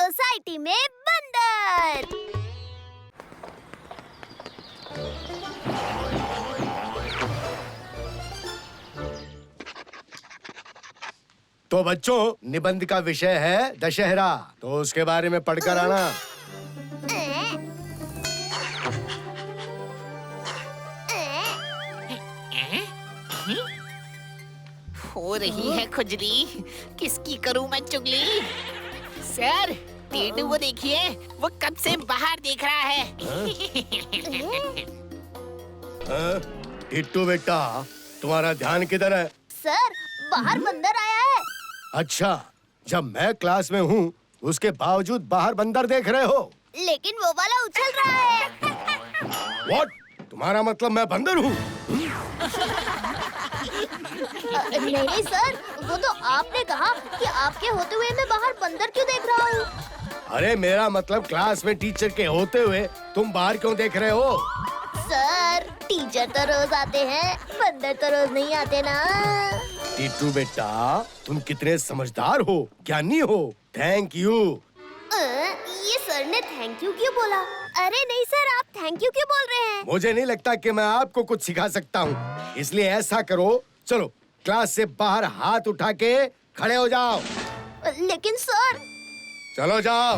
Society में बंदर। तो बच्चों, निबंध का विषय है दशहरा, तो उसके बारे में पढ़कर आना। हो रही है खुजली, किसकी करूं मैं चुगली? सर, टीटू को देखिए, वो कब से बाहर देख रहा है। टिट्टू बेटा, तुम्हारा ध्यान किधर है? सर, बाहर बंदर आया है। अच्छा, जब मैं क्लास में हूँ, उसके बावजूद बाहर बंदर देख रहे हो? लेकिन वो वाला उछल रहा है। What? तुम्हारा मतलब मैं बंदर हूँ? नहीं सर, वो तो आपने कहा कि आपके होते हुए मैं बाहर बंदर क्यों देख रहा हूँ। अरे मेरा मतलब क्लास में टीचर के होते हुए तुम बाहर क्यों देख रहे हो? सर, टीचर तो रोज आते हैं, बंदर तो रोज नहीं आते ना। टिट्टू बेटा, तुम कितने समझदार हो, ज्ञानी हो। Thank you. ये सर ने थैंक यू क्यों बोला? अरे नहीं सर, आप थैंक यू क्यों बोल रहे हैं? मुझे नहीं लगता कि मैं आपको कुछ सिखा सकता हूँ, इसलिए ऐसा करो, चलो क्लास से बाहर हाथ उठा के खड़े हो जाओ। लेकिन सर। चलो जाओ।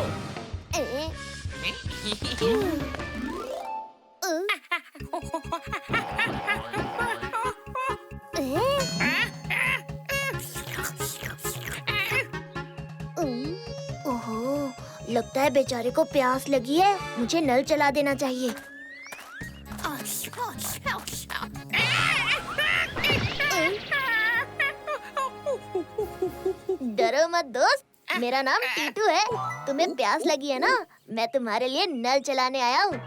ओहो, लगता है बेचारे को प्यास लगी है। मुझे नल चला देना चाहिए। डरो मत दोस्त, मेरा नाम टीटू है। तुम्हें प्यास लगी है ना? मैं तुम्हारे लिए नल चलाने आया हूँ।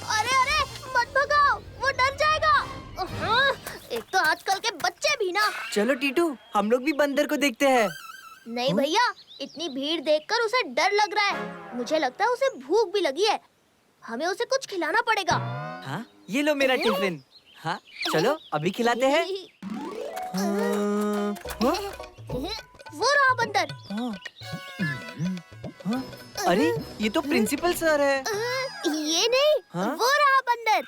अरे अरे, मत भगाओ, वो डर जाएगा। एक तो आजकल के बच्चे भी ना। चलो टीटू, हम लोग भी बंदर को देखते हैं। नहीं भैया, इतनी भीड़ देखकर उसे डर लग रहा है। मुझे लगता है उसे भूख भी लगी है। हमें उसे कुछ खिलाना पड़ेगा। हाँ, ये लो मेरा टिफिन। हाँ, चलो अभी खिलाते हैं। वो रहा बंदर। अरे, ये तो प्रिंसिपल सर है। ये नहीं, हाँ? वो रहा बंदर।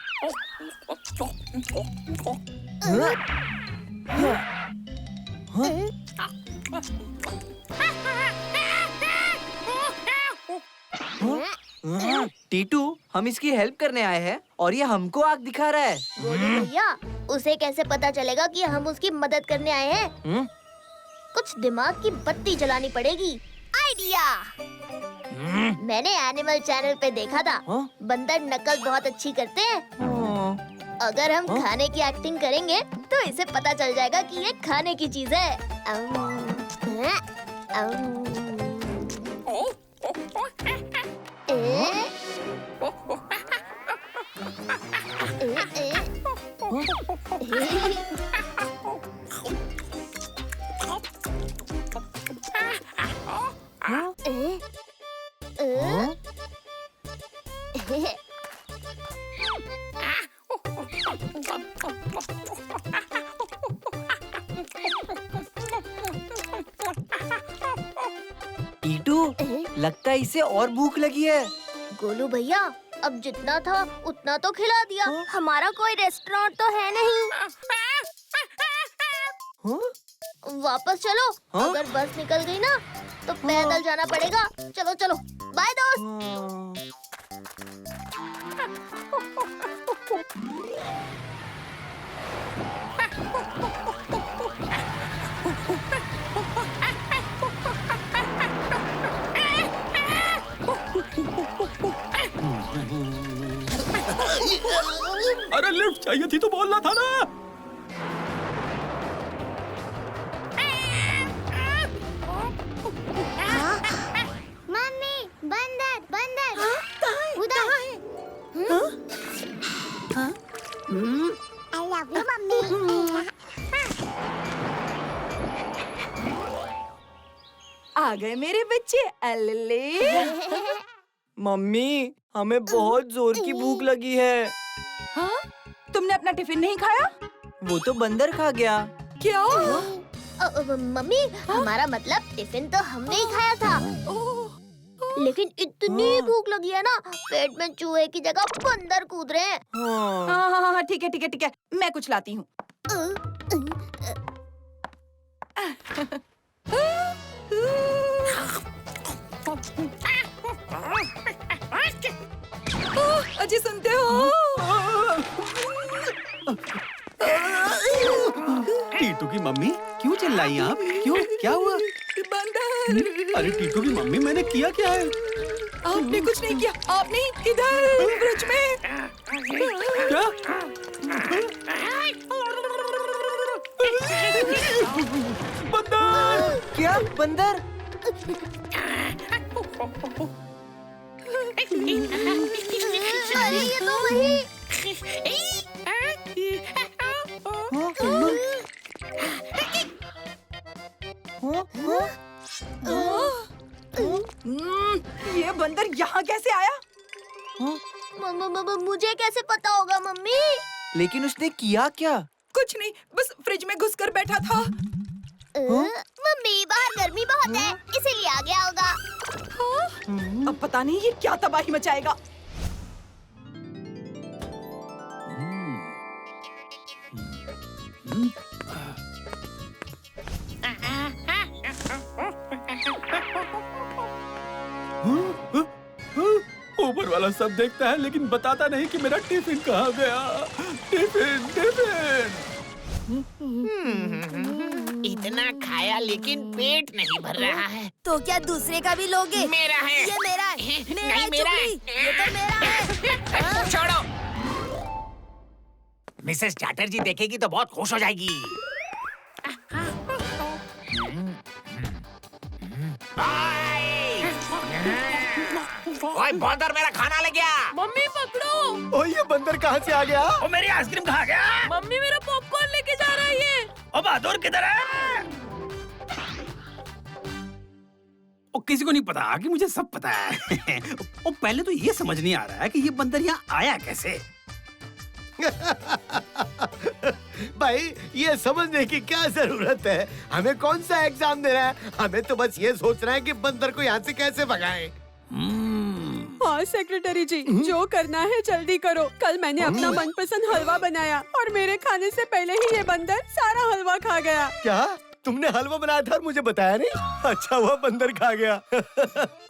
टीटू, हम इसकी हेल्प करने आए हैं और ये हमको आग दिखा रहा है। गोलू भैया, उसे कैसे पता चलेगा कि हम उसकी मदद करने आए हैं? कुछ दिमाग की बत्ती जलानी पड़ेगी। आइडिया! मैंने एनिमल चैनल पे देखा था। बंदर नकल बहुत अच्छी करते हैं। अगर हम खाने की एक्टिंग करेंगे तो इसे पता चल जाएगा कि ये खाने की चीज है। टीटू, लगता है इसे और भूख लगी है। गोलू भैया, अब जितना था उतना तो खिला दिया। हमारा कोई रेस्टोरेंट तो है नहीं। वापस चलो। अगर बस निकल गई ना तो पैदल जाना पड़ेगा। चलो चलो, बाय दोस्त। अरे लिफ्ट चाहिए थी तो बोलना था ना। मम्मी, बंदर बंदर। उधर है। I love you, mummy. आ गए मेरे बच्चे। अल्ले। मम्मी, हमें बहुत जोर की भूख लगी है। हाँ? तुमने अपना टिफिन नहीं खाया? वो तो बंदर खा गया। क्या? मम्मी, हमारा मतलब टिफिन तो हमने ही खाया था, लेकिन इतनी भूख लगी है ना, पेट में चूहे की जगह बंदर कूद रहे हैं। हाँ हाँ हाँ, ठीक है ठीक है ठीक है, मैं कुछ लाती हूँ। अजी सुनते हो? टीटू की मम्मी क्यों चिल्लाई आप? क्यों, क्या हुआ? बंदर। अरे टीटू की मम्मी, मैंने किया क्या है? आपने कुछ नहीं किया, आपने इधर फ्रिज में। क्या? बंदर! क्या बंदर? अरे ये तो वही। ये बंदर यहाँ कैसे आया? मुझे कैसे पता होगा मम्मी? लेकिन उसने किया क्या? कुछ नहीं, बस फ्रिज में घुसकर बैठा था। मम्मी, बाहर गर्मी बहुत है, इसीलिए आ गया होगा। अब पता नहीं ये क्या तबाही मचाएगा। ऊपर वाला सब देखता है लेकिन बताता नहीं कि मेरा टिफिन कहाँ गया। Tiffin tiffin. इतना खाया लेकिन पेट नहीं भर रहा है। तो क्या दूसरे का भी लोगे? मेरा है। ये मेरा है। नहीं, मेरा है। ये तो मेरा है। छोड़ो। मिसेस चैटर्जी देखेगी तो बहुत खुश हो जाएगी। ओए बंदर, मेरा खाना ले गया। मम्मी पकड़ो। ओ ये बंदर कहाँ से आ गया? ओ मेरी आइसक्रीम खा गया। मम्मी मेरा पॉपकॉर्न लेके जा रहा है ये। ओ बहादुर किधर है? ओ किसी को नहीं पता कि मुझे सब पता है। ओ पहले तो ये समझ नहीं आ रहा है कि ये बंदर यहाँ आया कैसे। भाई, ये समझने की क्या जरूरत है? हमें कौन सा एग्जाम देना है? हमें तो बस ये सोचना है कि बंदर को यहाँ से कैसे भगाएं। हाँ सेक्रेटरी जी, जो करना है जल्दी करो। कल मैंने अपना मनपसंद हलवा बनाया और मेरे खाने से पहले ही ये बंदर सारा हलवा खा गया। क्या तुमने हलवा बनाया था और मुझे बताया नहीं? अच्छा हुआ बंदर खा गया।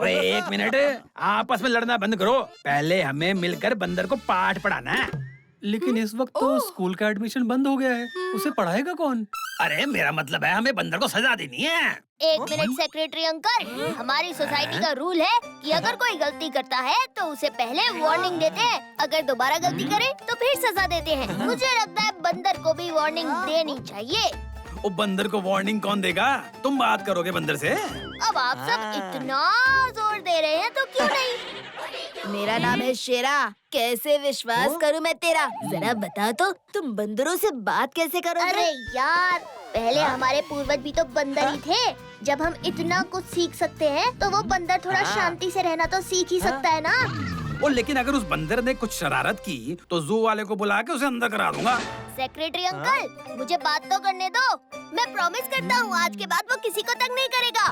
ओए एक मिनट, आपस में लड़ना बंद करो। पहले हमें मिलकर बंदर को पाठ पढ़ाना है। लेकिन इस वक्त तो स्कूल का एडमिशन बंद हो गया है, उसे पढ़ाएगा कौन? अरे मेरा मतलब है हमें बंदर को सजा देनी है। एक मिनट सेक्रेटरी अंकल, हमारी सोसाइटी का रूल है कि अगर कोई गलती करता है तो उसे पहले वार्निंग देते हैं, अगर दोबारा गलती करे तो फिर सजा देते हैं। मुझे लगता है बंदर को भी वार्निंग देनी चाहिए। ओ बंदर को वार्निंग कौन देगा? तुम बात करोगे बंदर से? अब आप सब इतना जोर दे रहे हैं तो क्यों नहीं? मेरा नाम है शेरा। कैसे विश्वास करूं मैं तेरा? जरा बता तो, तुम बंदरों से बात कैसे करोगे? अरे यार, पहले हमारे पूर्वज भी तो बंदर ही थे। जब हम इतना कुछ सीख सकते हैं तो वो बंदर थोड़ा शांति से रहना तो सीख ही सकता है ना। ओ लेकिन अगर उस बंदर ने कुछ शरारत की तो जू वाले को बुला के उसे अंदर करा दूंगा। सेक्रेटरी अंकल, मुझे बात तो करने दो। मैं प्रॉमिस करता हूँ आज के बाद वो किसी को तंग नहीं करेगा।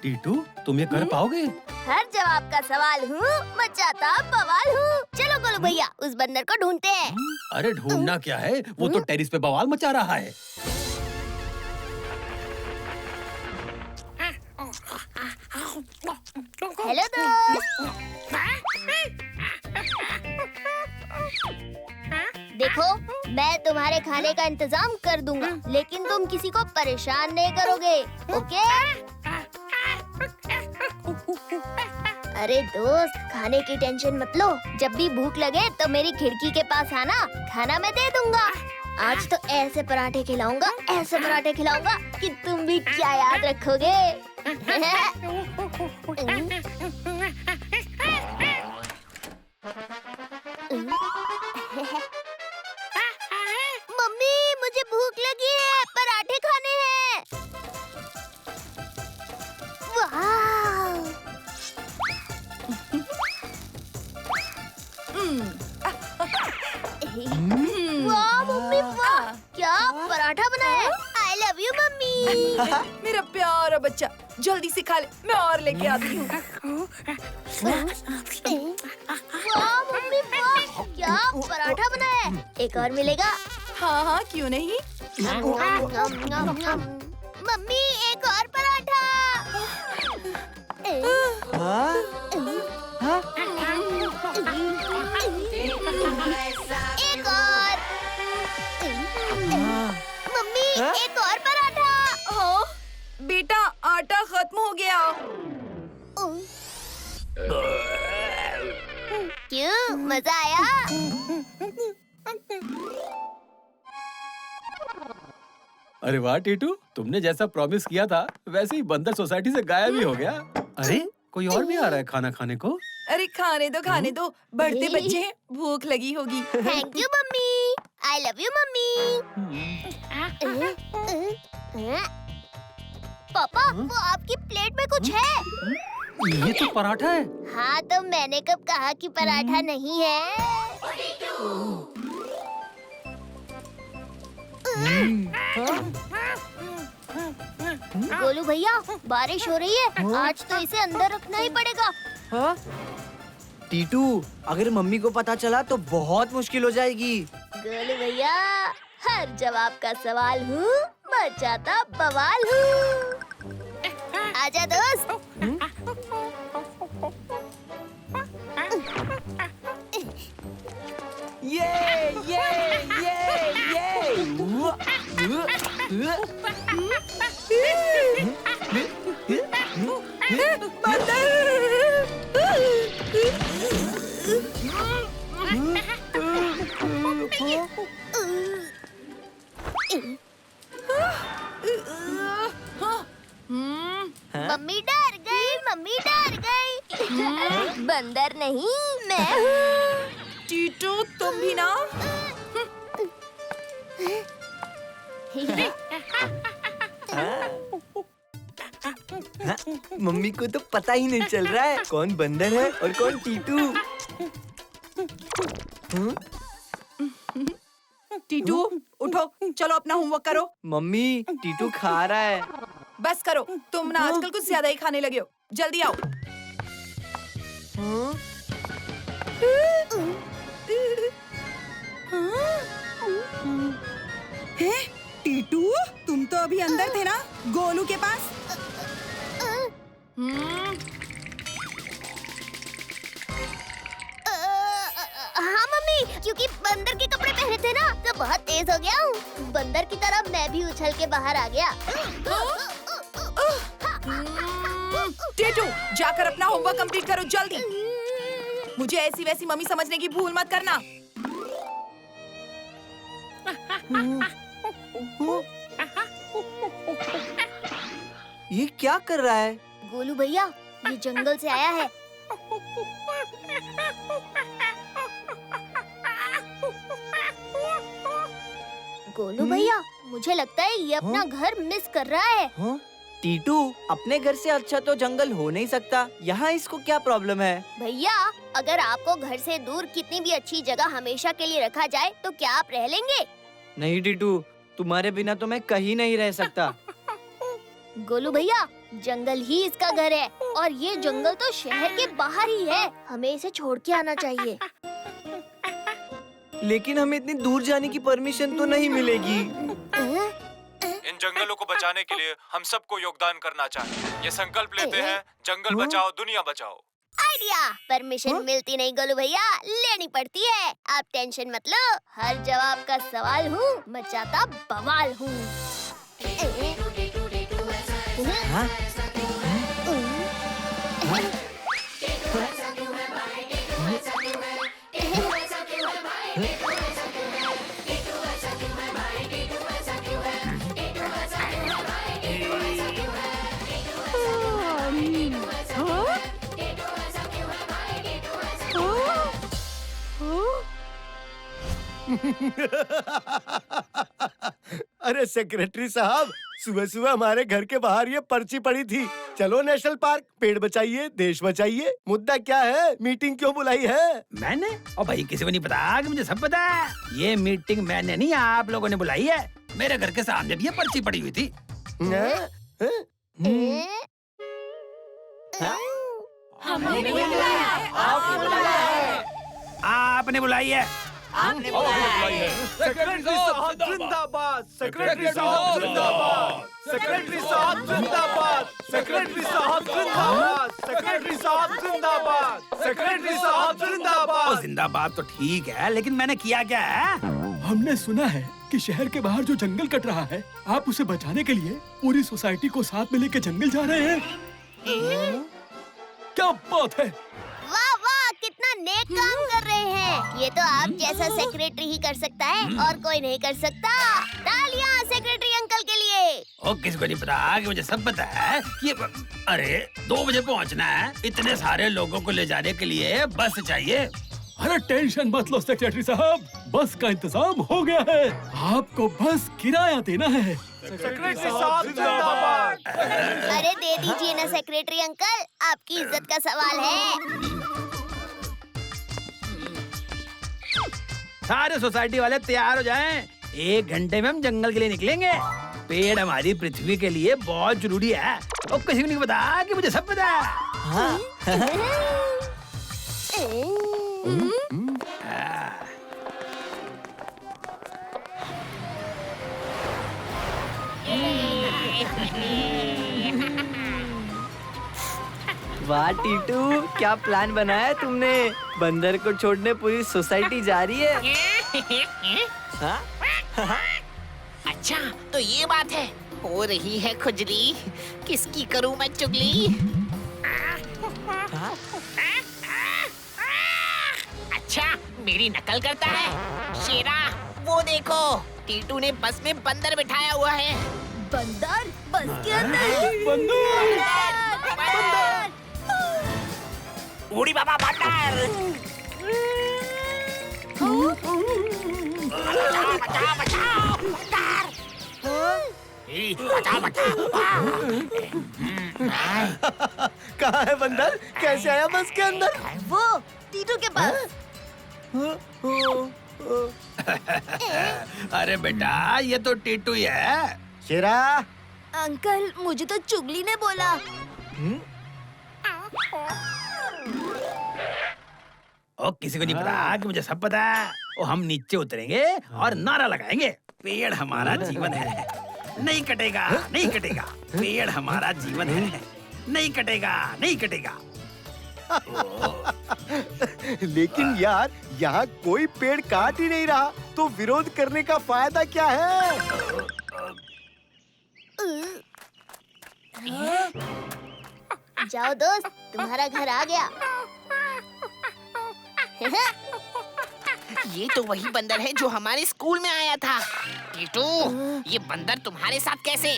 टीटू, तुम ये कर पाओगे? हर जवाब का सवाल हूँ, मचाता बवाल हूँ। चलो गोलू भैया, उस बंदर को ढूंढते हैं। अरे ढूंढना क्या है, वो तो टेरिस पे बवाल मचा रहा है। हेलो दोस्त। देखो, मैं तुम्हारे खाने का इंतजाम कर दूंगा, लेकिन तुम किसी को परेशान नहीं करोगे, ओके? अरे दोस्त, खाने की टेंशन मत लो। जब भी भूख लगे तो मेरी खिड़की के पास आना, खाना मैं दे दूंगा। आज तो ऐसे पराठे खिलाऊंगा, ऐसे पराठे खिलाऊंगा कि तुम भी क्या याद रखोगे। मम्मी, मुझे भूख लगी है, पराठे खाने हैं। वाह, क्या पराठा बनाया है? I love you mummy. मेरा प्यारा बच्चा, जल्दी से खा ले, मैं और लेके आती हूँ। वाह मम्मी वाह, क्या पराठा बनाया है? एक और मिलेगा? हाँ हाँ, क्यों नहीं? मम्मी एक और पराठा। एक और। मम्मी एक और पराठा। हाँ, बेटा आटा खत्म हो गया। क्यों मजा आया? अरे वाह टीटू, तुमने जैसा प्रॉमिस किया था वैसे ही बंदर सोसाइटी से गायब ही हो गया। अरे कोई और भी आ रहा है खाना खाने को? अरे खाने दो, बढ़ते बच्चे हैं, भूख लगी होगी। Thank you mummy. I love you mummy. पापा वो आपकी प्लेट में कुछ है? ये तो पराठा है। हाँ तो मैंने कब कहा कि पराठा नहीं है? गोलू भैया बारिश हो रही है, आज तो इसे अंदर रखना ही पड़ेगा। हाँ? टीटू, अगर मम्मी को पता चला तो बहुत मुश्किल हो जाएगी। गोलू भैया हर जवाब का सवाल हूँ, बचाता बवाल हूँ। आजा दोस्त। मम्मी डर गई, मम्मी डर गई। बंदर नहीं मैं हूँ। टीटू तुम भी ना। मम्मी को तो पता ही नहीं चल रहा है कौन बंदर है और कौन टीटू। टीटू उठो, चलो अपना होमवर्क करो। मम्मी टीटू खा रहा है। बस करो, तुम ना आजकल कुछ ज्यादा ही खाने लगे हो। जल्दी आओ। हैं? टीटू तुम तो अभी अंदर थे ना गोलू के पास? हाँ मम्मी, क्योंकि बंदर के कपड़े पहने थे ना तो बहुत तेज हो गया हूँ। बंदर की तरह मैं भी उछल के बाहर आ गया। टीटू जाकर अपना होमवर्क कंप्लीट करो जल्दी। मुझे ऐसी वैसी मम्मी समझने की भूल मत करना। ये क्या कर रहा है? गोलू भैया ये जंगल से आया है। गोलू भैया मुझे लगता है ये अपना घर मिस कर रहा है। हाँ? टीटू, अपने घर से अच्छा तो जंगल हो नहीं सकता। यहाँ इसको क्या प्रॉब्लम है? भैया अगर आपको घर से दूर कितनी भी अच्छी जगह हमेशा के लिए रखा जाए तो क्या आप रह लेंगे? नहीं टीटू, तुम्हारे बिना तो मैं कहीं नहीं रह सकता। गोलू भैया जंगल ही इसका घर है और ये जंगल तो शहर के बाहर ही है। हमें इसे छोड़ के आना चाहिए। लेकिन हमें इतनी दूर जाने की परमिशन तो नहीं मिलेगी। इन जंगलों को बचाने के लिए हम सबको योगदान करना चाहिए। ये संकल्प लेते हैं, जंगल बचाओ दुनिया बचाओ। आइडिया। परमिशन मिलती नहीं गोलू भैया, लेनी पड़ती है। आप टेंशन मत लो, हर जवाब का सवाल हूँ, मचाता बवाल हूँ। हाँ? अरे सेक्रेटरी साहब, सुबह सुबह हमारे घर के बाहर ये पर्ची पड़ी थी, चलो नेशनल पार्क, पेड़ बचाइए देश बचाइए। मुद्दा क्या है, मीटिंग क्यों बुलाई है? मैंने? और भाई किसी को नहीं पता कि मुझे सब पता है। ये मीटिंग मैंने नहीं आप लोगों ने बुलाई है। मेरे घर के सामने भी ये पर्ची पड़ी हुई थी। हमने बुलाया है, आपने बुलाया है। आपने बुलाई है। आपने बुलाया है। सेक्रेटरी साहब जिंदाबाद, सेक्रेटरी साहब जिंदाबाद, सेक्रेटरी साहब जिंदाबाद, सेक्रेटरी साहब जिंदाबाद, सेक्रेटरी साहब जिंदाबाद, सेक्रेटरी साहब जिंदाबाद। जिंदाबाद तो ठीक है, लेकिन मैंने किया क्या है? हमने सुना है कि शहर के बाहर जो जंगल कट रहा है, आप उसे बचाने के लिए पूरी सोसाइटी को साथ में लेकर जंगल जा रहे हैं। क्या बात है! वाह वाह, कितना नेक काम कर रहे हैं। ये तो आप जैसा सेक्रेटरी ही कर सकता है और कोई नहीं कर सकता। तालियां सेक्रेटरी अंकल के लिए। ओ, किसको नहीं पता कि मुझे सब पता है कि अरे 2 बजे पहुंचना है। इतने सारे लोगों को ले जाने के लिए बस चाहिए। अरे टेंशन मत लो सेक्रेटरी साहब, बस का इंतजाम हो गया है। आपको बस किराया देना है। सेक्रेटरी साहब जिंदाबाद। अरे दे दीजिए ना सेक्रेटरी अंकल, आपकी इज्जत का सवाल है। सारे सोसाइटी वाले तैयार हो जाएं। 1 घंटे में हम जंगल के लिए निकलेंगे। पेड़ हमारी पृथ्वी के लिए बहुत जरूरी है। और किसी को नहीं पता कि मुझे सब पता है। वाह टीटू, क्या प्लान बनाया है तुमने? बंदर को छोड़ने पूरी सोसाइटी जा रही है। हाँ? अच्छा तो ये बात है। हो रही है खुजली, किसकी करूं मैं चुगली? अच्छा मेरी नकल करता है। शेरा वो देखो, टीटू ने बस में बंदर बिठाया हुआ है। बंदर? बस के अंदर? बंदर! उड़ी बाबा बंदर! बचाओ बचाओ बचाओ बंदर! बचाओ बचाओ! कहाँ है बंदर? कैसे आया बस के अंदर? वो टीटू के पास। अरे बेटा, ये तो टीटू ही है। शेरा, अंकल मुझे तो चुगली ने बोला। ओ, किसी को नहीं पता कि मुझे सब पता है। ओ, हम नीचे उतरेंगे और नारा लगाएंगे, पेड़ हमारा जीवन है, नहीं कटेगा, नहीं कटेगा। पेड़ हमारा जीवन है, नहीं कटेगा, नहीं कटेगा। लेकिन यार, यहाँ कोई पेड़ काट ही नहीं रहा, तो विरोध करने का फायदा क्या है? जाओ दोस्त, तुम्हारा घर आ गया। ये तो वही बंदर है जो हमारे स्कूल में आया था। टीटू, ये बंदर तुम्हारे साथ कैसे?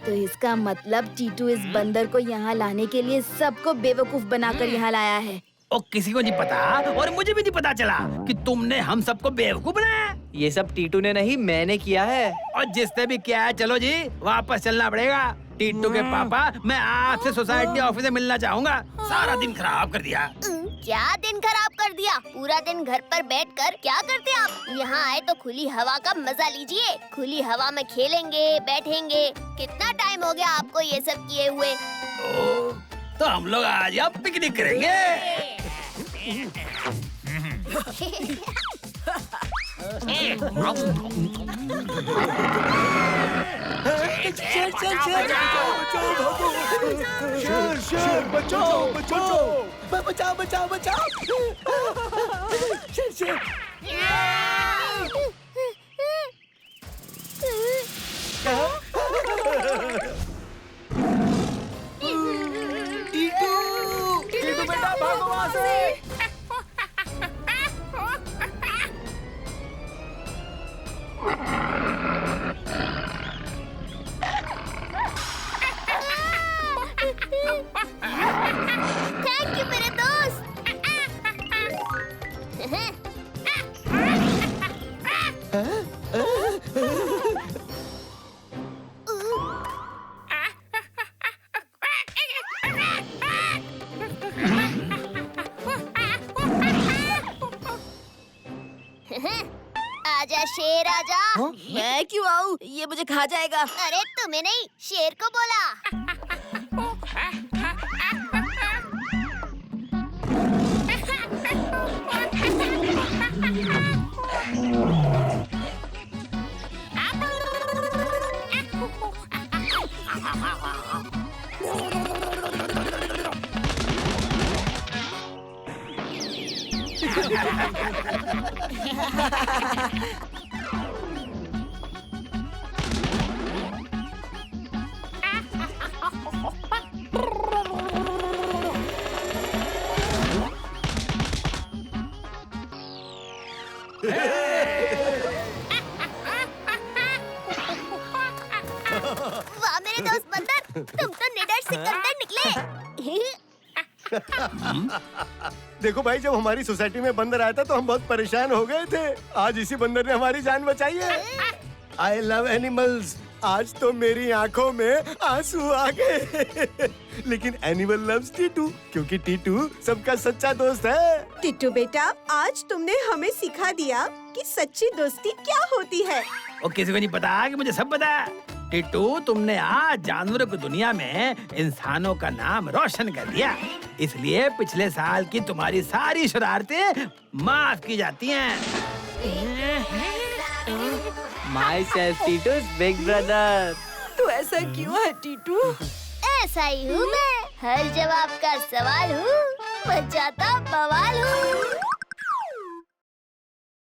तो इसका मतलब टीटू इस बंदर को यहाँ लाने के लिए सबको बेवकूफ बनाकर यहाँ लाया है। ओ, किसी को नहीं पता और मुझे भी नहीं पता चला कि तुमने हम सबको बेवकूफ बनाया। ये सब टीटू ने नहीं, मैंने किया है। और जिसने भी किया है, चलो जी वापस चलना पड़ेगा। टीटू के पापा, मैं आपसे सोसाइटी ऑफिस में मिलना चाहूँगा। सारा दिन खराब कर दिया। क्या दिन खराब कर दिया? पूरा दिन घर पर बैठकर क्या करते आप? यहाँ आए तो खुली हवा का मजा लीजिए। खुली हवा में खेलेंगे, बैठेंगे। कितना टाइम हो गया आपको ये सब किए हुए? तो हम लोग आज यहाँ पिकनिक करेंगे। शेर, शेर, बचाओ, बचाओ, बचाओ, बचाओ, बचाओ। शेर, शेर। टीटू, टीटू बेटा भागो वहाँ से। थैंक यू मेरे दोस्त। आजा शेर आजा। मैं क्यों आऊँ? ये मुझे खा जाएगा। अरे तुम्हें नहीं, शेर को बोला। वाह मेरे दोस्त बंदर, तुम तो निडर सिकंदर निकले। देखो भाई, जब हमारी सोसाइटी में बंदर आया था तो हम बहुत परेशान हो गए थे। आज इसी बंदर ने हमारी जान बचाई है। I love animals. आज तो मेरी आंखों में आंसू आ गए। लेकिन एनिमल लव्स टीटू, क्योंकि टीटू सबका सच्चा दोस्त है। टिट्टू बेटा, आज तुमने हमें सिखा दिया कि सच्ची दोस्ती क्या होती है। और किसी को नहीं पता कि मुझे सब पता है। टिट्टू, तुमने आज जानवरों की दुनिया में इंसानों का नाम रोशन कर दिया, इसलिए पिछले साल की तुम्हारी सारी शरारतें माफ की जाती हैं। Myself Titu's big brother. तू ऐसा क्यों है टीटू? ऐसा ही हूँ मैं, हर जवाब का सवाल हूँ, बचाता बवाल हूँ।